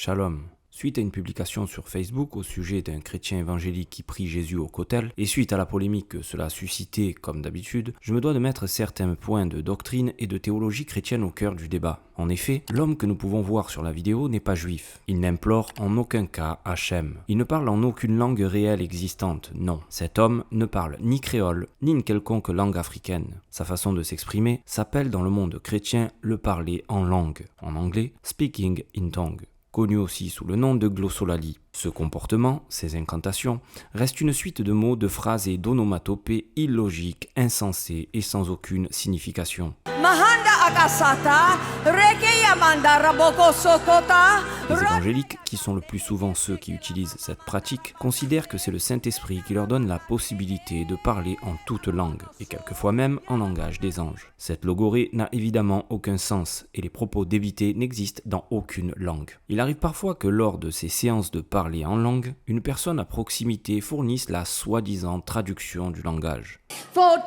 Shalom. Suite à une publication sur Facebook au sujet d'un chrétien évangélique qui prie Jésus au Kotel, et suite à la polémique que cela a suscité, comme d'habitude, je me dois de mettre certains points de doctrine et de théologie chrétienne au cœur du débat. En effet, l'homme que nous pouvons voir sur la vidéo n'est pas juif. Il n'implore en aucun cas Hachem. Il ne parle en aucune langue réelle existante, non. Cet homme ne parle ni créole, ni une quelconque langue africaine. Sa façon de s'exprimer s'appelle dans le monde chrétien le parler en langue. En anglais, speaking in tongue, connu aussi sous le nom de glossolalie. Ce comportement, ces incantations, restent une suite de mots, de phrases et d'onomatopées illogiques, insensées et sans aucune signification. Les évangéliques, qui sont le plus souvent ceux qui utilisent cette pratique, considèrent que c'est le Saint-Esprit qui leur donne la possibilité de parler en toute langue, et quelquefois même en langage des anges. Cette logorée n'a évidemment aucun sens, et les propos d'éviter n'existent dans aucune langue. Il arrive parfois que lors de ces séances de parler en langue, une personne à proximité fournisse la soi-disant traduction du langage. For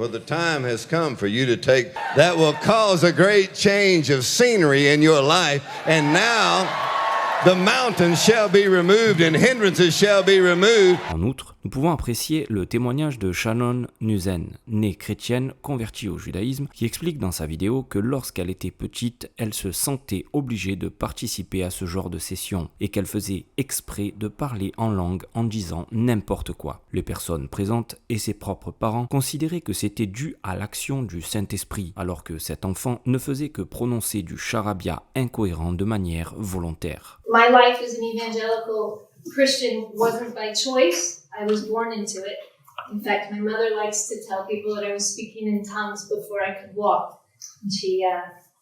the time has come for you to take that will cause a great change of scenery in your life, and now the mountains shall be removed and hindrances shall be removed. En outre, nous pouvons apprécier le témoignage de Shannon Nuzen, née chrétienne convertie au judaïsme, qui explique dans sa vidéo que lorsqu'elle était petite, elle se sentait obligée de participer à ce genre de session et qu'elle faisait exprès de parler en langue en disant n'importe quoi. Les personnes présentes et ses propres parents considéraient que c'était dû à l'action du Saint-Esprit, alors que cet enfant ne faisait que prononcer du charabia incohérent de manière volontaire. My life as an evangelical Christian wasn't by choice. I was born into it. In fact, my mother likes to tell people that I was speaking in tongues before I could walk. And she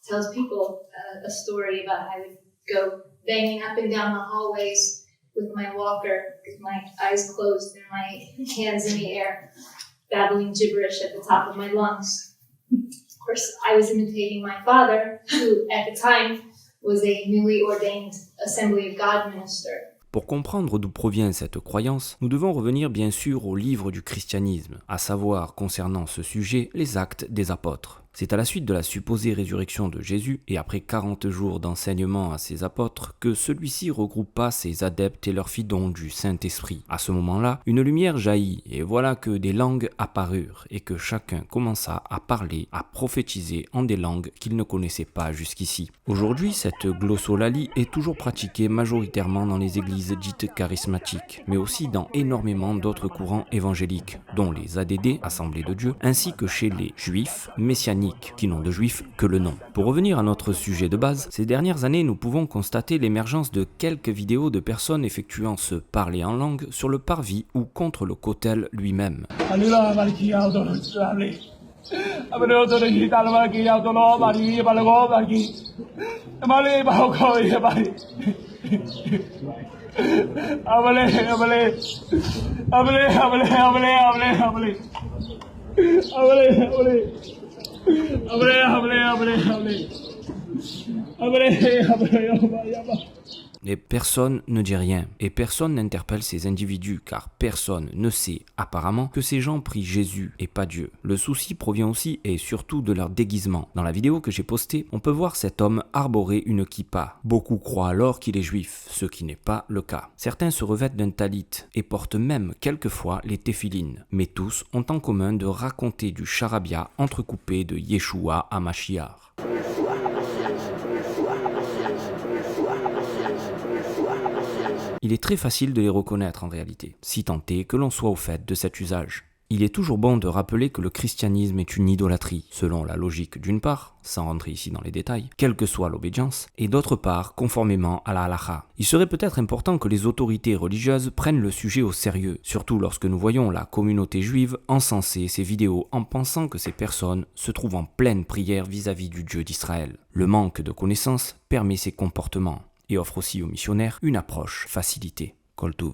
tells people a story about how I would go banging up and down the hallways with my walker, with my eyes closed and my hands in the air, babbling gibberish at the top of my lungs. Of course, I was imitating my father, who at the time was a newly ordained Assembly of God minister. Pour comprendre d'où provient cette croyance, nous devons revenir bien sûr au livre du christianisme, à savoir concernant ce sujet les actes des apôtres. C'est à la suite de la supposée résurrection de Jésus et après 40 jours d'enseignement à ses apôtres que celui-ci regroupa ses adeptes et leur fit don du Saint-Esprit. À ce moment-là, une lumière jaillit et voilà que des langues apparurent et que chacun commença à parler, à prophétiser en des langues qu'il ne connaissait pas jusqu'ici. Aujourd'hui, cette glossolalie est toujours pratiquée majoritairement dans les églises dites charismatiques, mais aussi dans énormément d'autres courants évangéliques, dont les ADD, Assemblées de Dieu, ainsi que chez les Juifs, messianiques, qui n'ont de juifs que le nom. Pour revenir à notre sujet de base, ces dernières années, nous pouvons constater l'émergence de quelques vidéos de personnes effectuant ce parler en langue sur le parvis ou contre le Kotel lui-même. Et personne ne dit rien, et personne n'interpelle ces individus, car personne ne sait, apparemment, que ces gens prient Jésus et pas Dieu. Le souci provient aussi et surtout de leur déguisement. Dans la vidéo que j'ai postée, on peut voir cet homme arborer une kippa. Beaucoup croient alors qu'il est juif, ce qui n'est pas le cas. Certains se revêtent d'un talit et portent même quelquefois les téphilines, mais tous ont en commun de raconter du charabia entrecoupé de Yeshua à Mashiach. Il est très facile de les reconnaître en réalité, si tant est que l'on soit au fait de cet usage. Il est toujours bon de rappeler que le christianisme est une idolâtrie, selon la logique d'une part, sans rentrer ici dans les détails, quelle que soit l'obédience, et d'autre part, conformément à la halakha. Il serait peut-être important que les autorités religieuses prennent le sujet au sérieux, surtout lorsque nous voyons la communauté juive encenser ces vidéos en pensant que ces personnes se trouvent en pleine prière vis-à-vis du Dieu d'Israël. Le manque de connaissances permet ces comportements et offre aussi aux missionnaires une approche facilitée. Kol Tuv.